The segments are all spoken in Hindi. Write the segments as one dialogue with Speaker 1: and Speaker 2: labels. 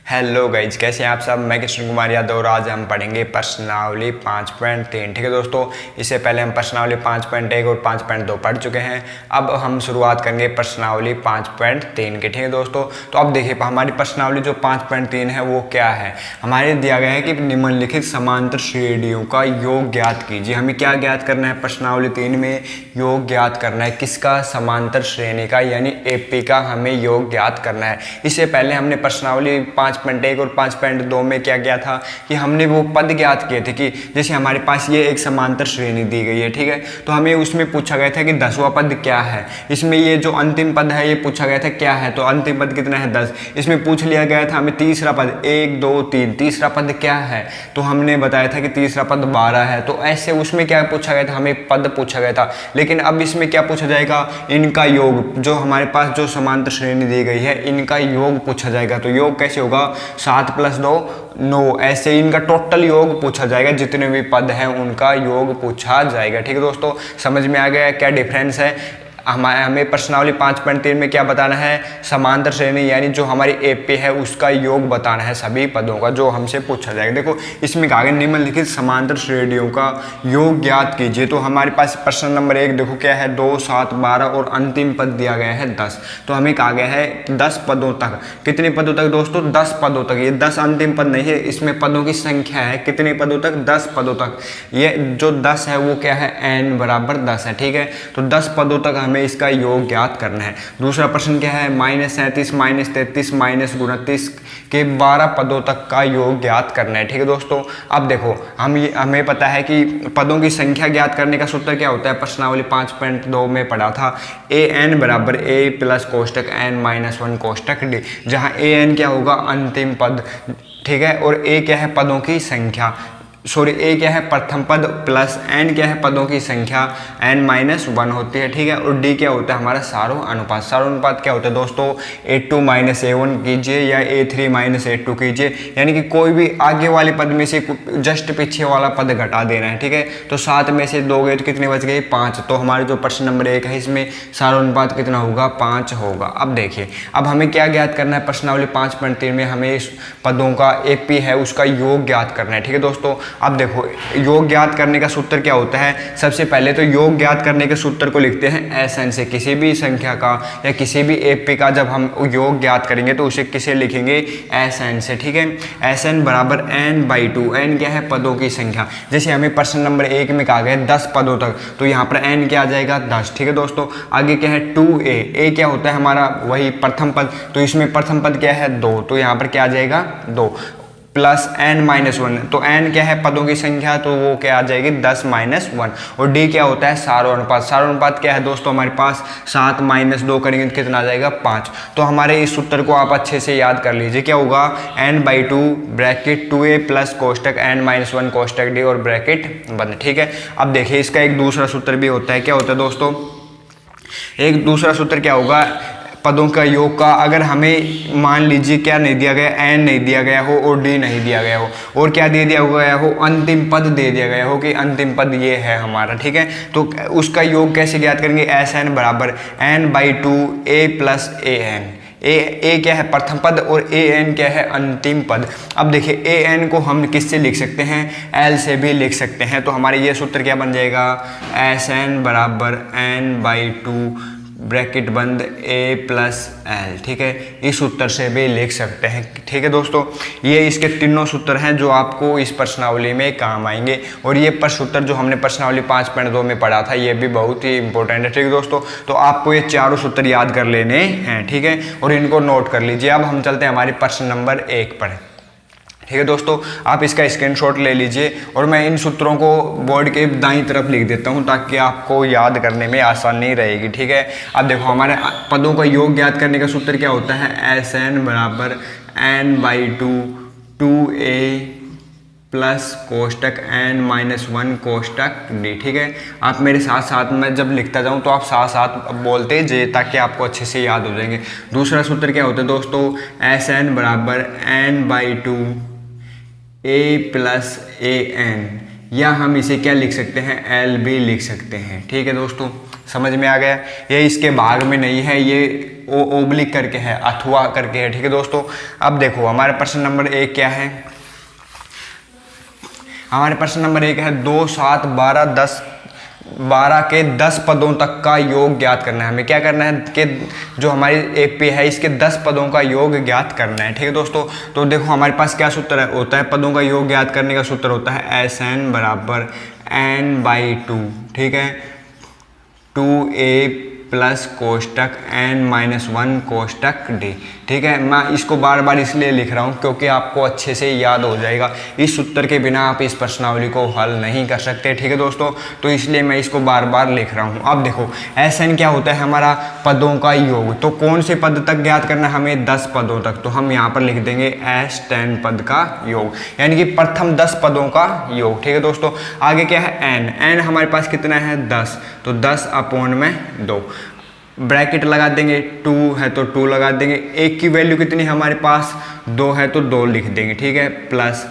Speaker 1: हेलो गाइज, कैसे हैं आप सब। मैं कृष्ण कुमार यादव और आज हम पढ़ेंगे प्रश्नावली 5.3। ठीक है दोस्तों, इससे पहले हम प्रश्नावली 5.1 और 5.2 पढ़ चुके हैं। अब हम शुरुआत करेंगे प्रश्नावली 5.3 के। ठीक है दोस्तों, तो अब देखिए हमारी प्रश्नावली जो 5.3 है वो क्या है। हमारे दिया गया है कि निम्नलिखित समांतर श्रेणियों का योग ज्ञात कीजिए। हमें क्या ज्ञात करना है प्रश्नावली 3 में? योग ज्ञात करना है। किसका? समांतर श्रेणी का, यानी एपी का हमें योग ज्ञात करना है। इससे पहले हमने प्रश्नावली 5.1 और 5.2 में क्या किया था कि हमने वो पद ज्ञात किए थे कि जैसे हमारे पास ये एक समांतर श्रेणी दी गई है, ठीक है, तो हमें उसमें पूछा गया था कि 10वां पद क्या है। इसमें ये जो अंतिम पद है ये पूछा गया था क्या है, तो अंतिम पद कितना है 10। इसमें पूछ लिया गया था हमें तीसरा पद 1 2 3, तीसरा पद क्या है, तो हमने बताया था कि तीसरा पद 12 है। तो ऐसे उसमें क्या पूछा गया था, हमें पद पूछा गया था। लेकिन अब इसमें क्या पूछा जाएगा, इनका योग, जो हमारे पास जो समांतर श्रेणी दी गई है इनका योग पूछा जाएगा। तो योग कैसे होगा, 7 + 2 9, ऐसे इनका टोटल योग पूछा जाएगा। जितने भी पद हैं उनका योग पूछा जाएगा। ठीक है दोस्तों, समझ में आ गया क्या डिफरेंस है। हमें प्रश्नावली 5.3 में क्या बताना है, समांतर श्रेणी यानी जो हमारी एपी है उसका योग बताना है सभी पदों का, जो हमसे पूछा जाएगा। देखो इसमें कहा गया निम्नलिखित समांतर श्रेणियों का योग ज्ञात कीजिए। तो हमारे पास प्रश्न नंबर 1 देखो क्या है, 2 7 12 और अंतिम पद दिया गया है 10। तो हमें कहा गया है 10 पदों तक। कितने पदों तक दोस्तों? 10 पदों तक। ये 10 अंतिम पद नहीं है, इसमें पदों की संख्या है। कितने पदों तक? 10 पदों तक। ये जो 10 है वो क्या है, n = 10 है। ठीक है, तो 10 पदों तक हमें इसका योग ज्ञात करना है। दूसरा प्रश्न क्या है, -37 -33 -29 के 12 पदों तक का योग ज्ञात करना है। ठीक है दोस्तों, अब देखो हमें पता है कि पदों की संख्या ज्ञात करने का सूत्र क्या होता है, प्रश्नावली 5.2 में पढ़ा था, an = a + कोष्टक n - 1 कोष्टक d, जहां an क्या होगा, अंतिम पद, ठीक है, और a क्या है, पदों की संख्या, सॉरी a क्या है, प्रथम पद, प्लस n क्या है, पदों की संख्या n - 1 होती है। ठीक है, और d क्या होता है हमारा सारों अनुपात। सारों अनुपात क्या होता है दोस्तों, a2 - a1 कीजिए या a3 - a2 कीजिए, यानी कि कोई भी आगे वाले पद में से जस्ट पीछे वाला पद घटा देना है। ठीक है, तो 7 में से 2 गए तो कितने बच गए, 5। तो हमारे जो प्रश्न नंबर 1 है इसमें सारों अनुपात कितना होगा, 5 होगा। अब देखिए अब हमें क्या ज्ञात करना है, प्रश्नावली 5.3 में हमें इस पदों का एपी है उसका योग ज्ञात करना है। ठीक है दोस्तों, अब देखो योग ज्ञात करने का सूत्र क्या होता है। सबसे पहले तो योग ज्ञात करने के सूत्र को लिखते हैं Sn से। किसी भी संख्या का या किसी भी एपी का जब हम योग ज्ञात करेंगे तो उसे किसे लिखेंगे, Sn से। ठीक है, Sn = n/2। n क्या है, पदों की संख्या। जैसे हमें प्रश्न नंबर 1 में कहा गया 10 पदों तक, तो यहाँ पर n क्या आ जाएगा, 10। ठीक है दोस्तों, आगे क्या है 2a, a क्या होता है हमारा वही प्रथम पद, तो इसमें प्रथम पद क्या है 2, तो यहाँ पर क्या आ जाएगा 2 प्लस n - 1, तो n क्या है, पदों की संख्या, तो वो क्या आ जाएगी 10 - 1। और d क्या होता है, सारों अनुपात। सारों अनुपात क्या है दोस्तों हमारे पास, 7 - 2 करेंगे तो कितना आ जाएगा, 5। तो हमारे इस सूत्र को आप अच्छे से याद कर लीजिए, क्या होगा, n/2 ब्रैकेट 2a प्लस कोष्टक n - 1 कोष्टक d और ब्रैकेट बंद। ठीक है, अब देखिए इसका एक दूसरा सूत्र भी होता है। क्या होता है दोस्तों, एक दूसरा सूत्र क्या होगा, पदों का योग का, अगर हमें मान लीजिए क्या नहीं दिया गया, n नहीं दिया गया हो और d नहीं दिया गया हो, और क्या दे दिया गया हो, अंतिम पद दे दिया गया हो कि अंतिम पद ये है हमारा। ठीक है, तो उसका योग कैसे ज्ञात करेंगे, Sn = n/2 a + an। a क्या है, प्रथम पद, और an क्या है, अंतिम पद। अब देखिए an को हम किससे लिख सकते हैं, l से भी लिख सकते हैं। तो हमारे ये सूत्र क्या बन जाएगा, Sn = n/2 ब्रैकेट बंद a + l। ठीक है, इस सूत्र से भी लिख सकते हैं। ठीक है दोस्तों, ये इसके तीनों सूत्र हैं जो आपको इस प्रश्नावली में काम आएंगे। और ये सूत्र जो हमने प्रश्नावली 5.2 में पढ़ा था ये भी बहुत ही इंपॉर्टेंट है। ठीक है दोस्तों, तो आपको ये चारों सूत्र याद कर लेने हैं। ठीक है, और इनको नोट कर लीजिए। अब हम चलते हैं हमारे प्रश्न नंबर 1 पर। ठीक है दोस्तों, आप इसका स्क्रीनशॉट ले लीजिए और मैं इन सूत्रों को बोर्ड के दाईं तरफ लिख देता हूं ताकि आपको याद करने में आसानी रहेगी। ठीक है, अब देखो हमारे पदों का योग ज्ञात करने का सूत्र क्या होता है, Sn = n/2 2a प्लस कोष्टक n - 1 कोष्टक d। ठीक है, आप मेरे साथ साथ में जब लिखता जाऊं तो आप साथ साथ बोलते जे ताकि आपको अच्छे से याद हो जाएंगे। दूसरा सूत्र क्या होता है दोस्तों, Sn = n/2 a + an, या हम इसे क्या लिख सकते हैं, l भी लिख सकते हैं। ठीक है दोस्तों, समझ में आ गया। ये इसके भाग में नहीं है, ये ओब्लिक करके है, अथवा करके है, ठीक है दोस्तों। अब देखो हमारे प्रश्न नंबर 1 क्या है, हमारे प्रश्न नंबर 1 है 2, 7, 12 के 10 पदों तक का योग ज्ञात करना है। हमें क्या करना है कि जो हमारी एपी है इसके 10 पदों का योग ज्ञात करना है, ठीक है दोस्तों। तो देखो हमारे पास क्या सूत्र होता है, पदों का योग ज्ञात करने का सूत्र होता है SN बराबर n/2, ठीक है, 2a प्लस कोष्टक n-1 कोष्टक d, ठीक है। मैं इसको बार बार इसलिए लिख रहा हूँ क्योंकि आपको अच्छे से याद हो जाएगा। इस सूत्र के बिना आप इस प्रश्नावली को हल नहीं कर सकते, ठीक है दोस्तों, तो इसलिए मैं इसको बार बार लिख रहा हूँ। अब देखो SN क्या होता है, हमारा पदों का योग। तो कौन से पद तक ज्ञात करना है हमें, 10 पदों तक। तो हम यहाँ पर लिख देंगे S10 पद का योग, यानी कि प्रथम 10 पदों का योग, ठीक है दोस्तों। आगे क्या है n हमारे पास कितना है 10, तो 10/2 ब्रैकेट लगा देंगे, 2 है तो 2 लगा देंगे, एक की वैल्यू कितनी है हमारे पास 2 है तो 2 लिख देंगे, ठीक है, प्लस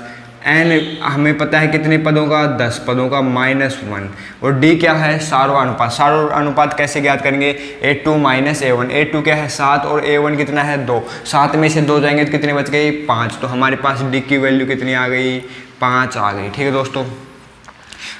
Speaker 1: n हमें पता है कितने पदों का 10 पदों का -1, और d क्या है सार्वनुपात। सार्वनुपात कैसे ज्ञात करेंगे, a2 - a1, a2 क्या है 7 और a1 कितना है 2, 7 में से 2 जाएंगे तो कितने बच गई 5, तो हमारे पास d की वैल्यू कितनी आ गई 5 आ गई, ठीक है दोस्तों।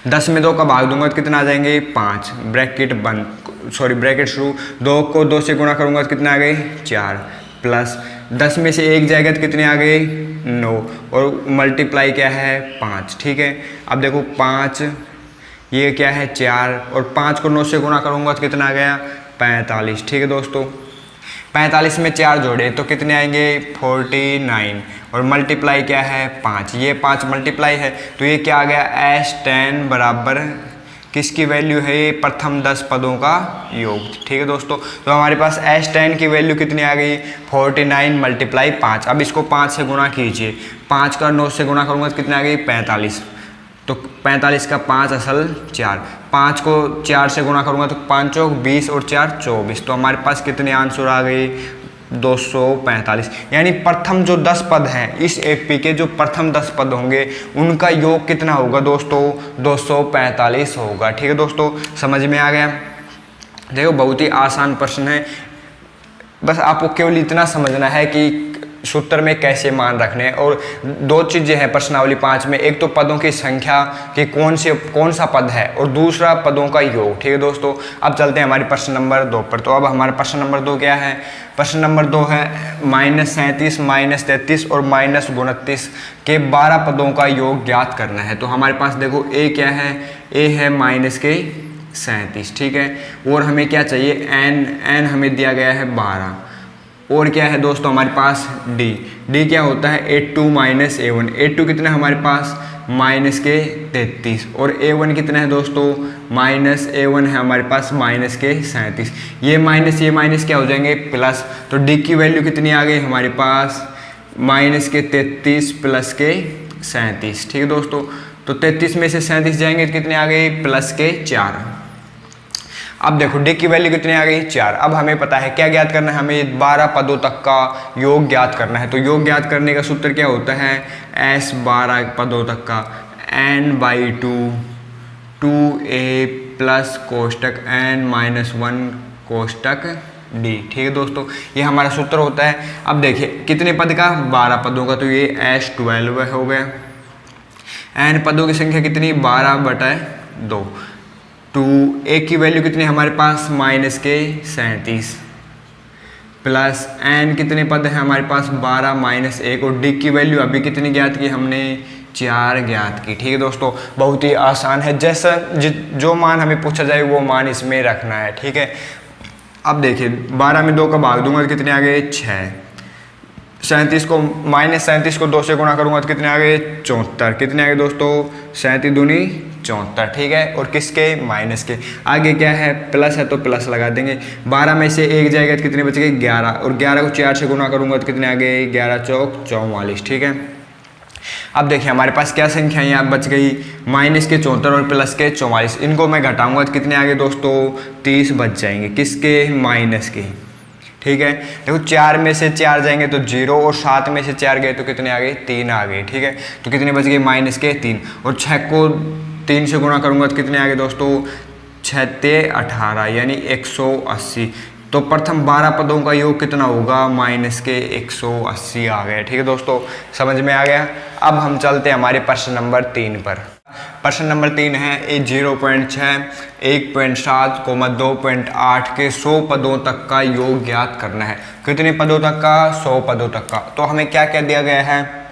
Speaker 1: 10 में 2 का भाग दूंगा तो कितना आ जाएंगे 5, ब्रैकेट शुरू, 2 को 2 से गुणा करूंगा तो कितना आ गए 4, प्लस 10 में से 1 जाएगा तो कितने आ गए 9, और मल्टीप्लाई क्या है 5, ठीक है। अब देखो 5 ये क्या है 4, और 5 को 9 से गुणा करूंगा तो कितना आ गया 45, ठीक है दोस्तों। 45 में 4 जोड़े तो कितने आएंगे 49, और मल्टीप्लाई क्या है 5, ये 5 मल्टीप्लाई है तो ये क्या आ गया S10 बराबर किसकी वैल्यू है, ये प्रथम 10 पदों का योग, ठीक है दोस्तों। तो हमारे पास S10 की वैल्यू कितनी आ गई 49 × 5। अब इसको 5 से गुणा कीजिए, 5 का 9 से गुणा करूँगा तो कितने आ गई 45, तो 45 का 5 असल 4, 5 को 4 से गुणा करूँगा तो 5 चौक 20 और 4 24, तो हमारे पास कितने आंसर आ गए 245। यानी प्रथम जो 10 पद हैं इस एपी के, जो प्रथम 10 पद होंगे उनका योग कितना होगा दोस्तों 245 होगा, ठीक है दोस्तों। समझ में आ गया। देखो बहुत ही आसान प्रश्न है, बस आपको केवल इतना समझना है कि सूत्र में कैसे मान रखने हैं। और 2 चीज़ें हैं प्रश्नावली 5 में, एक तो पदों की संख्या कि कौन सा पद है, और दूसरा पदों का योग, ठीक है दोस्तों। अब चलते हैं हमारे प्रश्न नंबर 2 पर। तो अब हमारा प्रश्न नंबर 2 क्या है, प्रश्न नंबर 2 है -37, -33 और -29 के 12 पदों का योग ज्ञात करना है। तो हमारे पास देखो a क्या है, a है -37, ठीक है, और हमें क्या चाहिए n हमें दिया गया है 12, और क्या है दोस्तों हमारे पास d क्या होता है a2 - a1, a2 कितना है हमारे पास -33, और a1 कितना है दोस्तों -a1 है हमारे पास -37। ये माइनस क्या हो जाएंगे प्लस, तो d की वैल्यू कितनी आ गई हमारे पास -33 प्लस के 37, ठीक है दोस्तों। तो 33 में से 37 जाएंगे तो कितने आ गए +4। अब देखो d की वैल्यू कितनी आ गई 4। अब हमें पता है क्या ज्ञात करना है, हमें 12 पदों तक का योग ज्ञात करना है। तो योग ज्ञात करने का सूत्र क्या होता है, S 12 पदों तक का n/2 2a प्लस कोष्टक n-1 कोष्टक d, ठीक है दोस्तों, ये हमारा सूत्र होता है। अब देखिए कितने पद का 12 पदों का, तो ये S12 हो गया। n पदों की संख्या कितनी 12/2, 2 a की वैल्यू कितनी हमारे पास -37 प्लस n कितने पद हैं हमारे पास 12 - 1, और d की वैल्यू अभी कितनी ज्ञात की हमने 4 ज्ञात की, ठीक है दोस्तों। बहुत ही आसान है, जैसा जो मान हमें पूछा जाए वो मान इसमें रखना है, ठीक है। अब देखिए 12 में 2 का भाग दूंगा तो कितने आ गए 6, 37 को -37 को 2 से गुणा करूंगा तो कितने आ गए 74, कितने आ गए दोस्तों 37 दूनी 74, ठीक है, और किसके माइनस के। आगे क्या है प्लस है तो प्लस लगा देंगे, 12 में से 1 जाएगा तो कितने बच गए 11, और 11 को 4 से गुणा करूंगा तो कितने आ गए 11 चौक 44, ठीक है। अब देखिए हमारे पास क्या संख्या यहाँ बच गई -74 और प्लस के 44, इनको मैं घटाऊंगा तो कितने आ गए दोस्तों 30 बच जाएंगे, किसके माइनस के, ठीक है। देखो 4 में से 4 जाएंगे तो 0, और 7 में से 4 गए तो कितने आ गए 3 आ गए, ठीक है। तो कितने बच गए -3, और 6 को 3 से गुणा करूंगा तो कितने आ गए दोस्तों 6 × 18 यानी 180, तो प्रथम 12 पदों का योग कितना होगा, माइनस के 180 आ गया। ठीक है दोस्तों, समझ में आ गया। अब हम चलते हैं हमारे प्रश्न नंबर 3 पर। प्रश्न नंबर 3 है 0.6, 1.7, 2.8 के 100 पदों तक का योग ज्ञात करना है। कितने पदों तक का, 100 पदों तक का। तो हमें क्या क्या दिया गया है,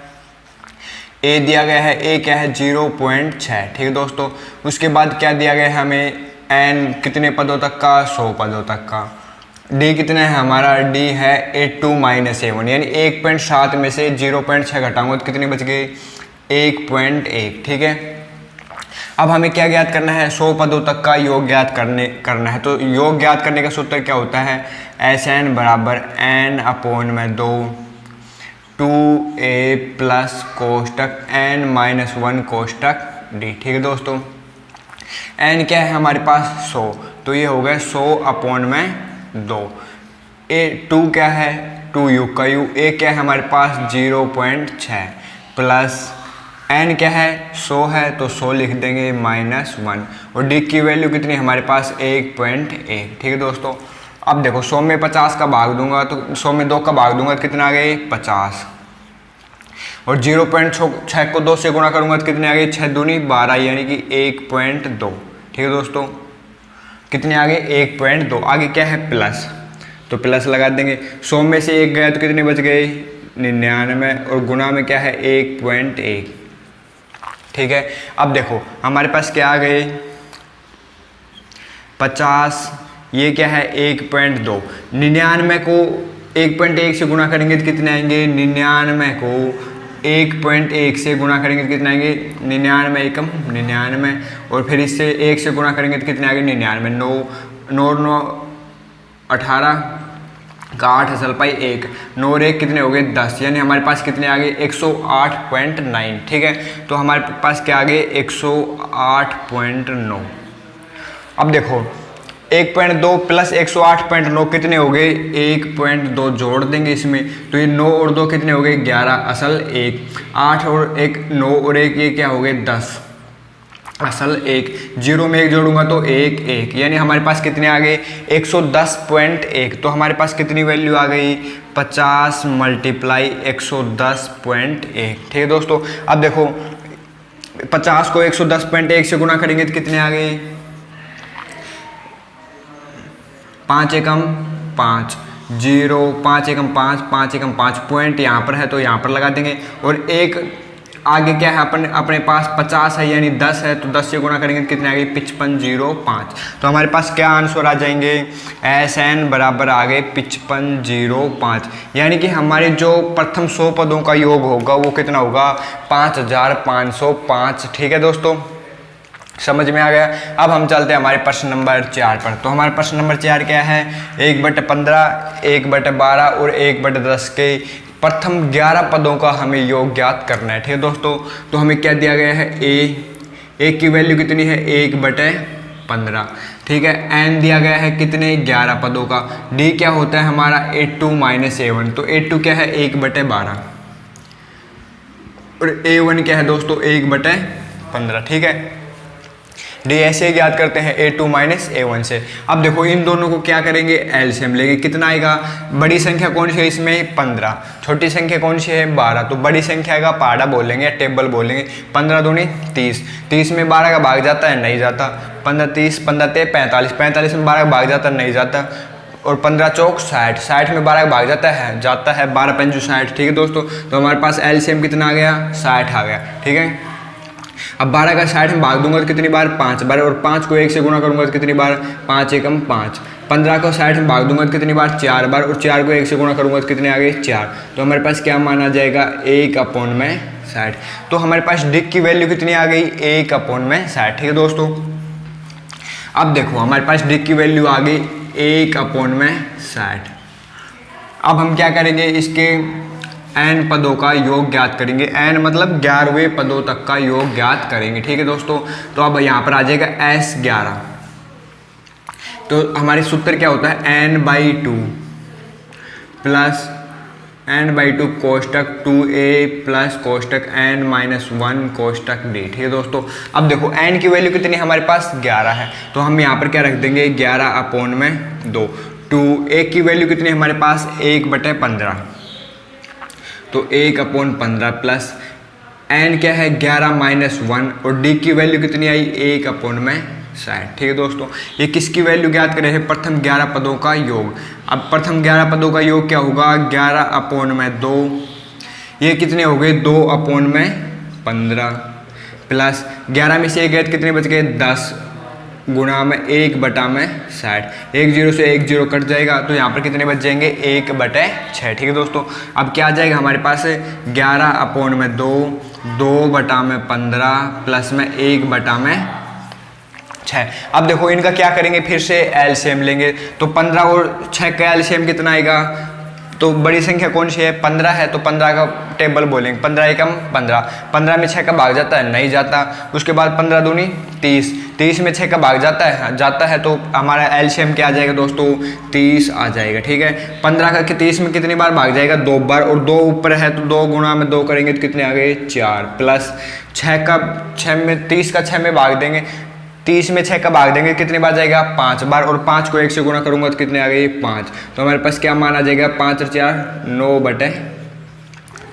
Speaker 1: ए दिया गया है, ए क्या है 0.6। ठीक है दोस्तों, उसके बाद क्या दिया गया है हमें, एन कितने पदों तक का, 100 पदों तक का। डी कितना है हमारा, डी है 82 - A1, यानी 1.7 में से 0.6 घटाऊंगा तो कितने बच गए, 1.1। ठीक है, अब हमें क्या ज्ञात करना है, 100 पदों तक का योग ज्ञात करना है। तो योग ज्ञात करने का सूत्र क्या होता है, SN बराबर N/2 2a प्लस कोष्टक N-1 कोष्टक D। ठीक है दोस्तों, N क्या है हमारे पास 100, तो ये हो गया 100/2। ए 2 क्या है, 2 योग का योग, ए क्या है हमारे पास 0.6 प्लस n क्या है 100 है तो 100 लिख देंगे -1, और d की वैल्यू कितनी हमारे पास 1.1। ठीक है दोस्तों, अब देखो 100 में 50 का भाग दूंगा तो 100 में 2 का भाग दूंगा तो कितना आ गए 50, और 0.6 को 2 से गुणा करूंगा तो कितने आ गए 6 दूनी 12, यानी कि 1.2। ठीक है दोस्तों, कितने आ गए 1.2। आगे क्या है प्लस, तो प्लस लगा देंगे। 100 में से 1 गया तो कितने बच गए 99, और गुणा में क्या है 1.1। ठीक है, अब देखो हमारे पास क्या आ गए 50, ये क्या है 1.2। 99 को 1.1 से गुणा करेंगे तो कितने आएंगे, 99 को 1.1 से गुणा करेंगे तो कितने आएंगे 99 एकम 99, और फिर इससे 1 से गुणा करेंगे तो कितने आएंगे 99। 9 18 का 8 असल पाई 1, 9 और 1 कितने हो गए 10, यानी हमारे पास कितने आ गए 108.9। ठीक है, तो हमारे पास क्या आ गए 108.9। अब देखो 1.2 प्लस 108.9 कितने हो गए 1.2 जोड़ देंगे इसमें, तो ये 9 और 2 कितने हो गए 11 असल 1, 8 और 1 9 और 1 ये क्या हो गए 10 असल 1, 0 में 1 जोड़ूंगा तो 1 1, यानी हमारे पास कितने आ गए 110.1। तो हमारे पास कितनी वैल्यू आ गई 50 × 110.1। ठीक है दोस्तों, अब देखो 50 को 110.1 से गुणा करेंगे तो कितने आ गए 5 एकम 5, 0 5 एकम 5, 5 एकम 5, पॉइंट यहाँ पर है तो यहाँ पर लगा देंगे, और एक आगे क्या है अपने पास 50 है यानी 10 है, तो 10 से गुणा करेंगे तो कितने आ गए 5505। तो हमारे पास क्या आंसर आ जाएंगे SN बराबर आ गए 5505, यानी कि हमारे जो प्रथम 100 पदों का योग होगा वो कितना होगा 5505। ठीक है दोस्तों, समझ में आ गया। अब हम चलते हैं हमारे प्रश्न नंबर 4 पर। तो हमारे प्रश्न नंबर 4 क्या है 1/15, 1/12 और 1/10 के प्रथम 11 पदों का हमें योग ज्ञात करना है। ठीक है दोस्तों, तो हमें क्या दिया गया है ए की वैल्यू कितनी है 1/15। ठीक है, एन दिया गया है कितने 11 पदों का, डी क्या होता है हमारा 82 - A1, तो 82 क्या है 1/12, और A1 क्या है दोस्तों 1/15। ठीक है, डी ऐसे ज्ञात करते हैं A2 - A1 से। अब देखो इन दोनों को क्या करेंगे एलसीएम लेंगे, कितना आएगा, बड़ी संख्या कौन सी है इसमें 15, छोटी संख्या कौन सी है 12, तो बड़ी संख्या का पहाड़ा बोलेंगे या टेबल बोलेंगे। 15 दूनी 30, 30 में 12 का भाग जाता है नहीं जाता, 15 30 15 ते 45, 45 में 12 का भाग जाता है नहीं जाता, और 15 चौक 60, 60 में 12 का भाग जाता है 12 पंचू 60। ठीक है दोस्तों, तो हमारे पास एलसीएम कितना आ गया 60 आ गया। ठीक है, अब 12 का 60 में भाग दूंगा तो कितनी बार 5 बार, और 5 को 1 से गुणा करूंगा तो कितनी बार 5 एकम 5। 15 को 60 में भाग दूंगा तो कितनी बार 4 बार, और 4 को 1 से गुणा करूंगा तो कितने आ गए 4। तो हमारे पास क्या माना जाएगा 1/60। तो हमारे पास डी की वैल्यू कितनी आ गई 1/60। ठीक है दोस्तों, अब देखो हमारे पास डी की वैल्यू आ गई 1/60। अब हम क्या करेंगे इसके n पदों का योग ज्ञात करेंगे, n मतलब 11वें पदों तक का योग ज्ञात करेंगे। ठीक है दोस्तों, तो अब यहाँ पर आ जाएगा S11। तो हमारे सूत्र क्या होता है n/2 प्लस n/2 कोष्टक 2a प्लस कोष्टक n-1 कोष्टक d। ठीक है दोस्तों, अब देखो n की वैल्यू कितनी हमारे पास 11 है, तो हम यहाँ पर क्या रख देंगे 11/2, 2, एक की वैल्यू कितनी है हमारे पास 1/15, तो 1/15 प्लस n क्या है 11-1 और d की वैल्यू कितनी आई 1/60। ठीक है दोस्तों, ये किसकी वैल्यू ज्ञात करें हैं, प्रथम 11 पदों का योग। अब प्रथम 11 पदों का योग क्या होगा 11/2, ये कितने हो गए 2/15 प्लस 11 में से 1 गए कितने बच गए 10 गुणा में 1/60, 1 0 से 1 0 कट जाएगा, तो यहाँ पर कितने बच जाएंगे 1/6। ठीक है दोस्तों, अब क्या आ जाएगा हमारे पास 11/2, 2/15 प्लस में 1/6। अब देखो इनका क्या करेंगे, फिर से एलसीएम लेंगे, तो 15 और 6 का एलसीएम कितना आएगा, तो बड़ी संख्या कौन सी है 15 है, तो 15 का टेबल बोलेंगे, 15 एकम 15, 15 में 6 का भाग जाता है नहीं जाता, उसके बाद 15 दूनी 30, 30 में 6 का भाग जाता है, तो हमारा एलसीएम क्या आ जाएगा दोस्तों 30 आ जाएगा। ठीक है, 15 का 30 में कितनी बार भाग जाएगा 2 बार, और 2 ऊपर है तो 2 गुणा में 2 करेंगे तो कितने आ गए 4, प्लस 6 में 30 का 6 में भाग देंगे, 30 में 6 का भाग देंगे कितनी बार जाएगा 5 बार, और 5 को 1 से गुणा करूंगा तो कितने आ गए 5, तो हमारे पास क्या मान आ जाएगा 5 और 4 9/30।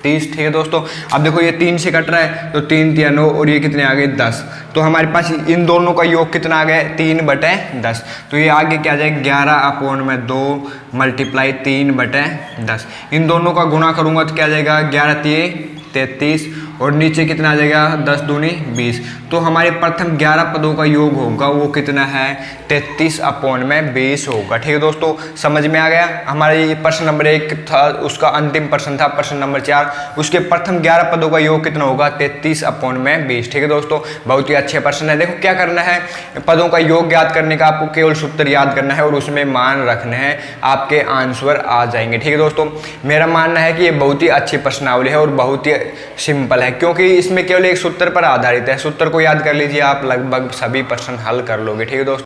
Speaker 1: ठीक है दोस्तों, अब देखो ये 3 से कट रहा है, तो 3 3 9 और ये कितने आ गए 10, तो हमारे पास इन दोनों का योग कितना आ गया 3/10, तो ये आगे क्या आ जाएगा 11/2 मल्टीप्लाई 3/10, इन दोनों का गुणा करूंगा तो क्या आ जाएगा 11 3 33 और नीचे कितना आ जाएगा 10 दूनी 20, तो हमारे प्रथम 11 पदों का योग होगा वो कितना है 33/20 होगा। ठीक है दोस्तों, समझ में आ गया। हमारा ये प्रश्न नंबर 1 था, उसका अंतिम प्रश्न था प्रश्न नंबर 4, उसके प्रथम 11 पदों का योग कितना होगा 33/20। ठीक है दोस्तों, बहुत ही अच्छे प्रश्न है। देखो क्या करना है, पदों का योग याद करने का आपको केवल सूत्र याद करना है और उसमें मान रखने हैं, आपके आंसर आ जाएंगे। ठीक है दोस्तों, मेरा मानना है कि ये बहुत ही अच्छी प्रश्नावली है और बहुत ही सिंपल है, क्योंकि इसमें केवल एक सूत्र पर आधारित है। सूत्र को याद कर लीजिए, आप लगभग सभी प्रश्न हल कर लोगे। ठीक है दोस्तों।